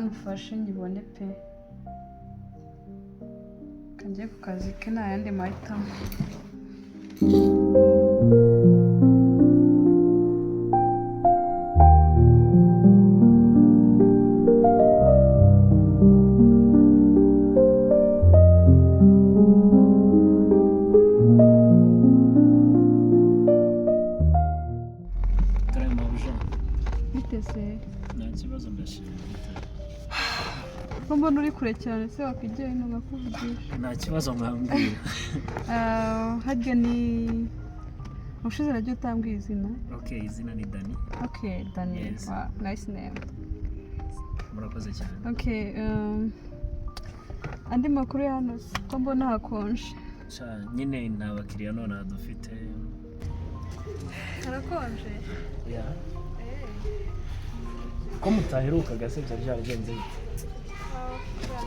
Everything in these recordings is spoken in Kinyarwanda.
Imana ufashe ngibone pe kanjye ku kazi ke nta yandi mahitamo. Mbona uri kure cyane se wakwigira ino ngakuvugisha. Nta kibazo mwambwira. Harya ni ushize rajyo utambwiye izina. Okay, izina ni Dani. Okay, Dani. Yes. Wow, nice name. Murakoze cyane. Okay, andi makuru ya hano ko mbona hakonje. Nyine nta bakiriya none dufite. Harakonje? Yeah. Ko mutaheruka gasebya byaragenze bite?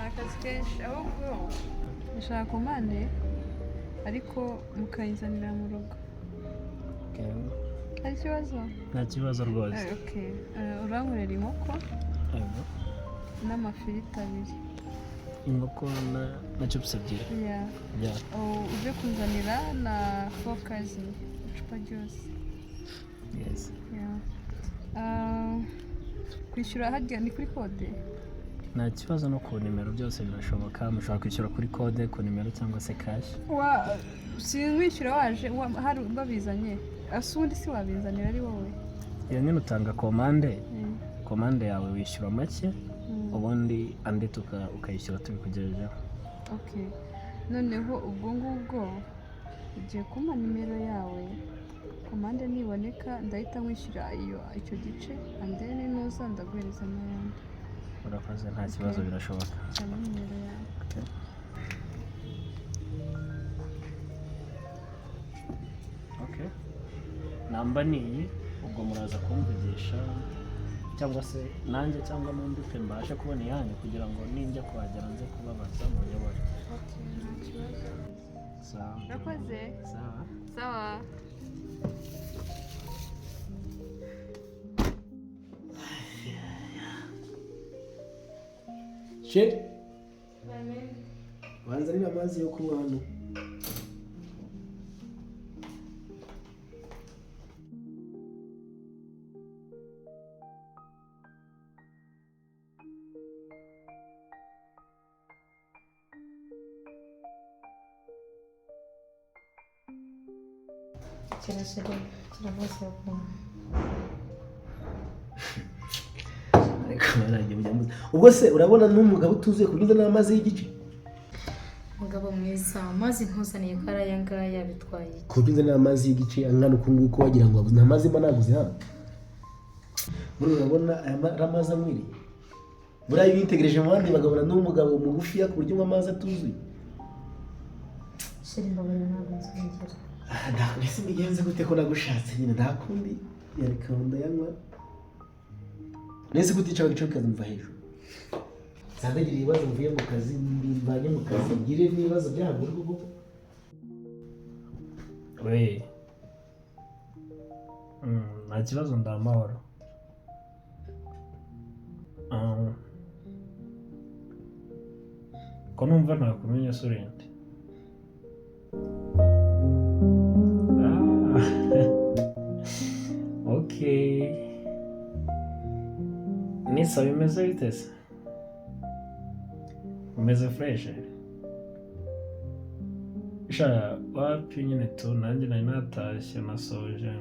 Akazi kenshi ahubwo nashaka komande ariko mukayizanira mu rugo. Okay. Hari ikibazo? Nta kibazo rwose. Okay. Urankorera inkoko n'amafiriti 2. Inkoko na chips ebyiri. Yeah. Yeah. Uje kunzanira na focus icupa ryose. Yes. Yeah. Kwishyura hajya ni kuri kode? Nta kibazo no ku nimero byose birashoboka, mushobora kwishyura kuri kode ku nimero cyangwa se cash. Sinwishyura waje hari babizanye. Asundi si wabizanira ari wowe. Iyo nyine utanga komande. Komande yawe wishyura make. Ubundi andi ukayishyura tubikugejejeho. Okay. Noneho ubwo ngubwo ugiye kumpa nimero yawe. Komande niboneka ndahita nkwishyura icyo gice and then nuza ndaguhereza n'ayandi. Urakoze nta kibazo birashoboka. Cyane nimero yawe. Okay. Namba ni ubwo muraza kumvugisha cyangwa se nanjye cyangwa n'undi pe mbashe kubona iyanyu kugira ngo ninjya kuhagera nze kubabaza mu yobora. Okay, nta kibazo. Sawa. Urakoze? Sawa. Sawa. Shit. Wanzanira amazi yo kunywa hano. Ubwo se urabona n'umugabo utuzuye kubyuza n'amazi y'igice? Mugabo mwiza, amazi ntuzaniye ko araya ngaya bitwaye. Kubyuza n'amazi y'igice angana uko nguko wagira ngo abuze amazi mba naguze hano. Muri urabona aya amazi amwiri. Burayi bitegereje mu bandi bagabona n'umugabo mugufi ya kurya amazi atuzuye. Sheri mbabona ntabwo nzongera. Ndakubise migenze gute ko nagushatse nyine ndakundi yareka ndayanywa. Nese kuticara gico kazumva hejuru. Sandagira ibibazo mvuye mu kazi mbanye mu kazi ngire n'ibibazo byabo rwo. We. Nta kibazo ndamahoro. Ko numva nakumenya surende. Okay. Nisa bimeze bite se? Umeze fresh? Wapi nyine tu nanjye nari natashye nasoje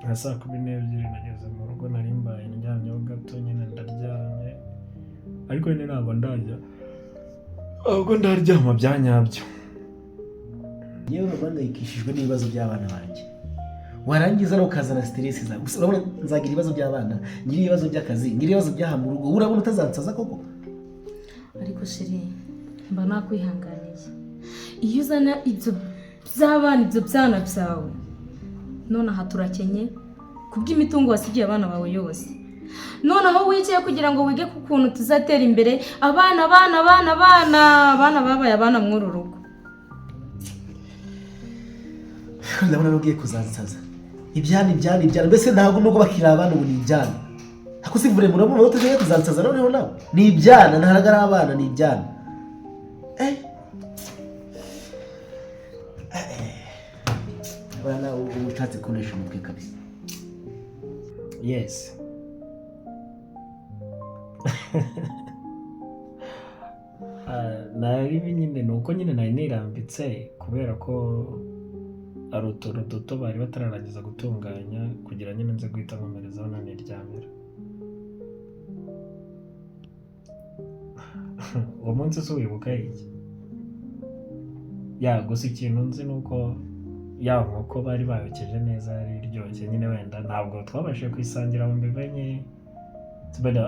nka saa 12 nageze mu rugo nari mbaye njyamyeho gato nyine ndaryamye ariko nyine ntabwo ndajya ahubwo ndaryama byanyabyo. Yewe Rwanda yikishijwe n'ibibazo by'abana banjye. Warangiza no kazana stress za. Urabona nzagira ibibazo by'abana, ngira ibibazo by'akazi, ngira ibibazo by'aha mu rugo. Urabona utazansaza koko? Ariko sheri mba nakwihanganiye. Iyo uzana ibyo by'abana ibyo byana byawe. None aha turakenye kubw'imitungo wasigiye abana bawe yose. None aho wicaye kugira ngo wige ku kuntu tuzatera imbere abana babaye abana mw'uru rugo. Ndabona nugiye kuzansaza. Ibyana mbese ntabwo nuko bakira abana ubu ni ibyana. ako sivure murabona tujye tuzansaza noneho nawe ni ibyana ntabwo ari abana ni ibyana abana ushatse kunesha umutwe kabisa. Yes. Nari nyine ni uko nyine nari nirambitse kubera ko ari utuntu duto bari batararangiza gutunganya kugira nyine nze guhita nkomerezaho naniryamira. Uwo munsi si wibuka iki? Gusa ikintu nzi ni uko ya nkoko bari bayokeje neza yari iryoshye nyine wenda ntabwo twabashije kwisangira mu mbimenye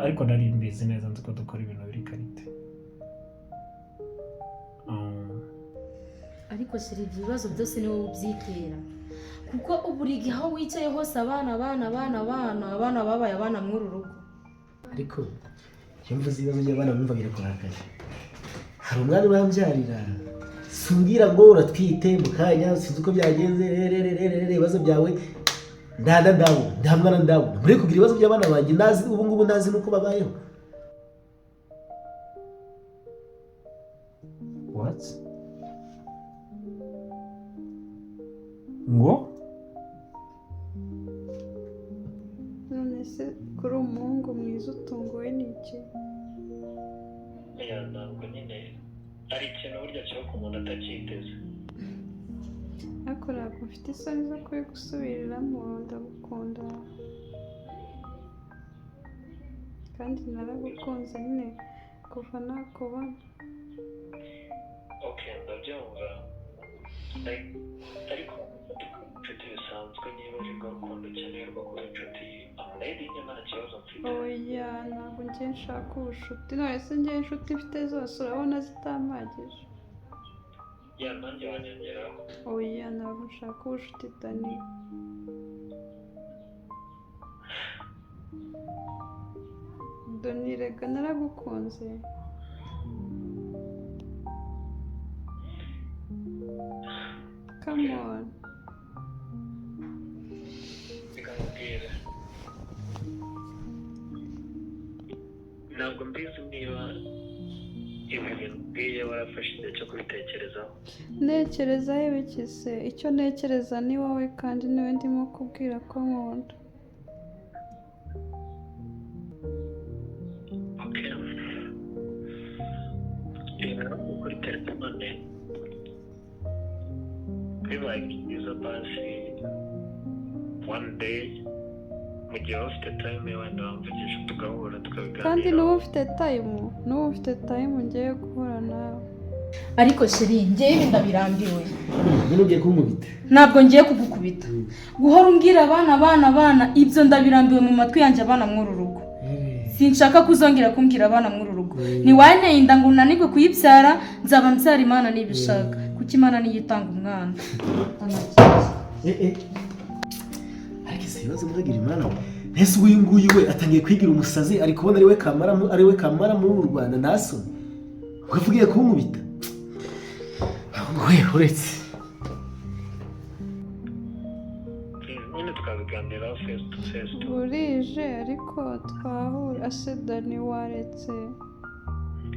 ariko nari mbizi neza nzi ko dukora ibintu biri karite. ariko shira ibyo bibazo byose ni wowe ubyitera kuko buri gihe aho wicaye hose abana babaye abana mw'uru rugo. Ariko iyo mvuze ibibazo by'abana numva birakurakaje. Hari umwana urambyarira sumbwira ngo uratwite mu kanya sinzi uko byagenze ibibazo byawe nta mwana ndabona muri kugira ibibazo by'abana banjye nazi ubu ngubu nazi nuko babayeho. What? Ngo? None se kuri umuhungu mwiza utunguwe n'iki? Ntabwo nyine ari ikintu burya kiba ku muntu atacyiteze. Ariko ntabwo mfite isoni zo kubigusubiriramo ndagukunda kandi naragukunze nyine kuva nakubona. Okay, ndabyumva ariko inshuti bisanzwe niba ari gakondo ukeneye rwo kuba inshuti amuredi njye nta kibazo mfite. Oya ntabwo njye nshaka ubucuti none se njye inshuti mfite zose urabona zitampagije. Nanjye wanyongeraho. Oya ntabwo nshaka ubucuti Dani. Dani rega naragukunze. Come on. Bikamubwira. Ntabwo mbizi niba ibi bintu bwiye warafashe igihe cyo kubitekerezaho. Ntekereza ibiki se? Icyo ntekereza ni wowe kandi niwe ndimo kubwira ko nkunda. Okay. Kuri telefone bibaye byiza basi one day mu gihe ufite time wenda wamvugisha tugahura tukabiganira. Kandi n'ubu ufite time ngiye guhura nawe. Ariko sheri njyewe ndabirambiwe. Ugiye kunkubita? Ntabwo ngiye kugukubita. Guhora umbwira abana ibyo ndabirambiwe mu matwi yanjye abana mw'uru rugo. Sinshaka kuzongera kumbwira abana mw'uru rugo. Ni wanteye inda ngo unanirwe kuyibyara nzaba mbyara Imana nibishaka. Kuki Imana niyo itanga umwana. Ariko se ibibazo muragira Imana ese uyu nguyu we atangiye kwigira umusazi ari kubona ari we kamara muri uru Rwanda naso ukavugiye kunkubita we uretse nyine tukabiganiraho face to face. Burije ariko twahura ase Dani waretse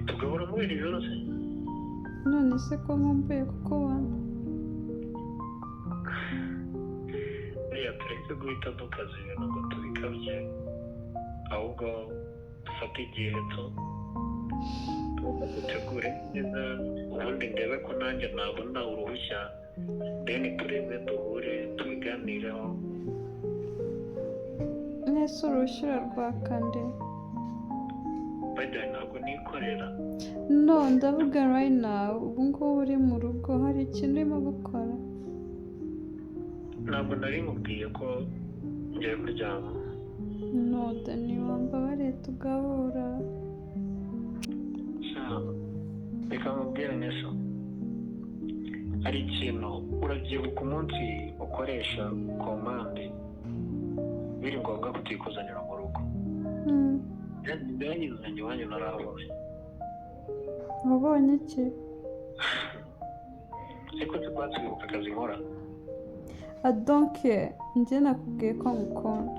tugahura muri iri joro se? none se ko nkumbuye kukubona. Tureke guhita dukaza ibintu ngo tubikabye ahubwo dufate igihe dutegure neza ubundi ndebe ko nanjye nabona uruhushya deni turebe duhure tubiganireho. Nese uruhushya rwakande? Bajya ntabwo nikorera. No ndavuga right now ubu ngubu uri mu rugo hari ikintu urimo gukora? Ntabwo nari mubwiye ko ngiye kuryama. No Dani wambabariye tugahura. Reka mubwire Neso, hari ikintu urabyibuka umunsi ukoresha komande biri ngombwa kutikuzanira mu rugo. Byanyuzanye iwanyu narabonye. Wabonye iki? Ariko tubatse wibuka akazi nkora. I don't care. Njye nakubwiye ko ngukunda.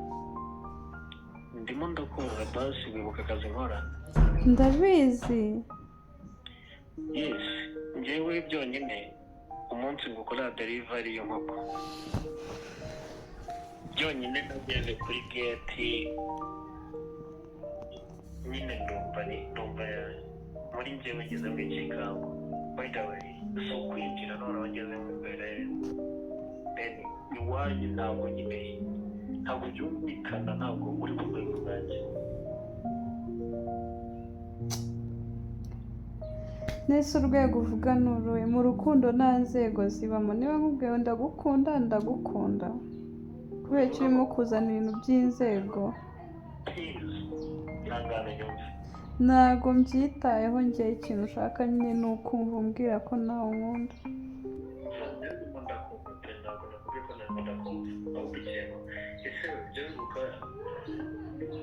ndimo ndakumva basi wibuka akazi nkora. ndabizi. Yes, njyewe byonyine umunsi ngukora delivery y'inkoko byonyine nageze kuri gate nyine ndumva muri njyewe ngezemo ikikango. By the way, so kwinjira none wagezemo imbere then iwanyu ntabwo nyine ntabwo byumvikana, ntabwo uri ku rwego rwanjye. Nese urwego uvuga nuruye? Mu rukundo nta nzego zibamo. Niba nkubwiye ndagukunda ndagukunda, kubera ko urimo kuzana ibintu by'inzego. Ntabwo mbyitayeho, njyewe ikintu ushaka nyine ni ukumva umbwira ko nawe unkunda.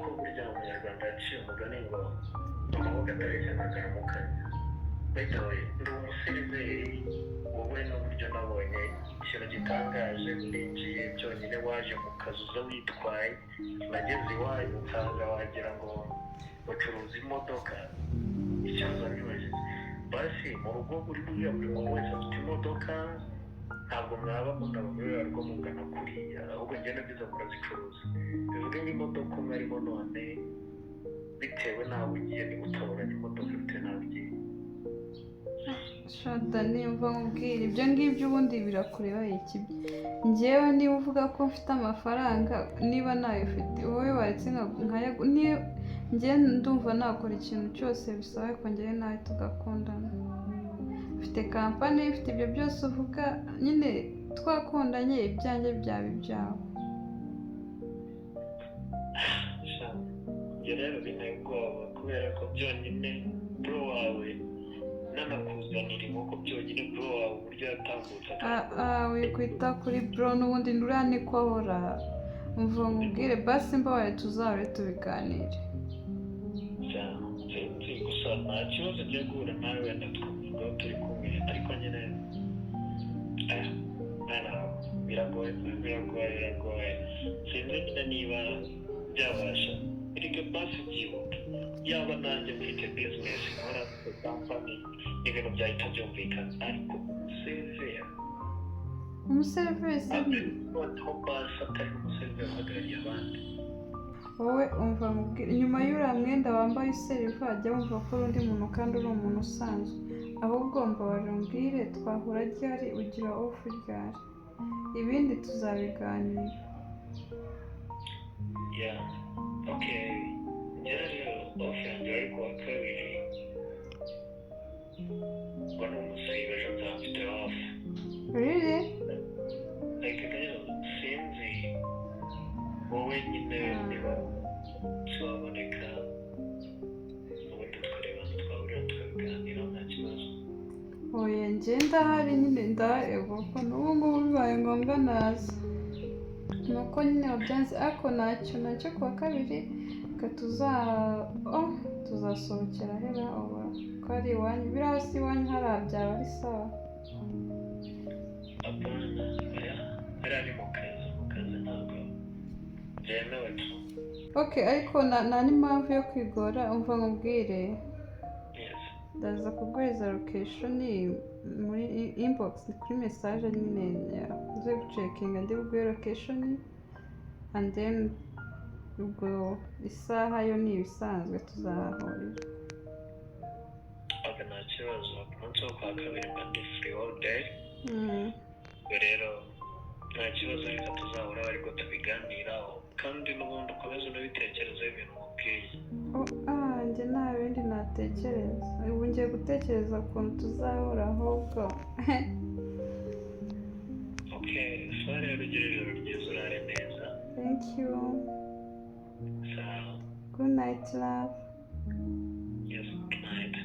ko burya umunyarwanda yaciye umugani ngo amaboko atareshya ntazaramukanya. By the way, ndi umuseriveri, wowe n'uburyo nabonye ikintu gitangaje, ninjiye byonyine waje mu kazi uza witwaye, nageze iwanyu nsanga wagira ngo bacuruza imodoka. Ikibazo nibajije basi mu rugo buri muntu wese afite imodoka, ntabwo mwaba munababwira rwo mugana kuriya, ahubwo ngenda biza murazicuruza. Bivuga nk'imodoka umwe arimo none bitewe n'aho ugiye, niba utoranya imodoka bitewe n'aho ugiye. Shada nimva nkubwira ibyo ngibyo ubundi birakureba iki? Njyewe niba uvuga ko mfite amafaranga, niba nayo ufite wowe waretse njyewe ndumva nakora ikintu cyose bisaba ko njyewe nawe tugakundana. Mfite kampani, mfite ibyo byose uvuga, nyine twakundanye ibyanjye byaba ibyawe. Njye rero binteye ubwoba kubera ko byonyine bro wawe nanakuzanira inkoko byonyine bro wawe uburyo yatambutse. Wikwita kuri bro n'ubundi nduriya niko ahora. Umva nkubwire basi mbabaye tuzabe tubiganire. Gusa nta kibazo ngiye guhura nawe wenda twavuga turi kumwe, ariko nyine biragoye. Sinzi nyine niba byabasha. Erega basi byibuka, yaba nanjye mfite bizinesi nkora kampani ibintu byahita byumvikana, ariko umuseriveri noneho basi atari umuseriveri uhagarariye abandi. wowe umva mubwire, nyuma y'uriya mwenda wambaye useriva jya wumva ko uri undi muntu kandi uri umuntu usanzwe. Ahubwo mbabarira umbwire twahura ryari, ugira ofu ryari, ibindi tuzabiganira. Okay, njyewe rero ofu yanjye ari kuwa kabiri, ngo ni umusibe ejo nzamfite ofu. Really? Rero sinzi wowe nyine niba twaboneka ubundi tukareba twahurira tukabiganiraho nta kibazo. Oya njye ndahari nyine ndareba ko n'ubu ngubu bibaye ngombwa naza. Nuko nyine wabyanze, ariko nacyo kuwa kabiri tuzasohokera hera uba ko ari iwanyu. Biriya si iwanyu hariya byaba ari sawa. Apana, hariya ni mu kazi ntabwo byemewe. Okay, ariko nta n'impamvu yo kwigora. Umva nkubwire, ndaza kuguhereza location muri inbox kuri message nyine uze gucekinga, ndi buguhe location and then ubwo isaha yo ni ibisanzwe tuzahahurira. Nta kibazo, umunsi wo kwa kabiri mba ndi free all day. Rero nta kibazo, reka tuzahura ariko tubiganiraho, kandi n'ubundi ukomeze unabitekerezaho ibintu mubwiye. Njye nta bindi natekereza, ubu ngiye gutekereza ukuntu tuzahura ahubwo. Okay, so rero ugira ijoro ryiza, urare neza. Thank you. Good night, love. Yes, good night.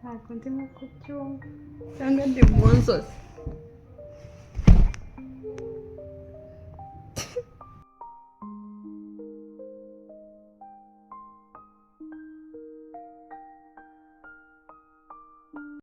Ntabwo ndimo kubyumva cyangwa ndi mu nzozi.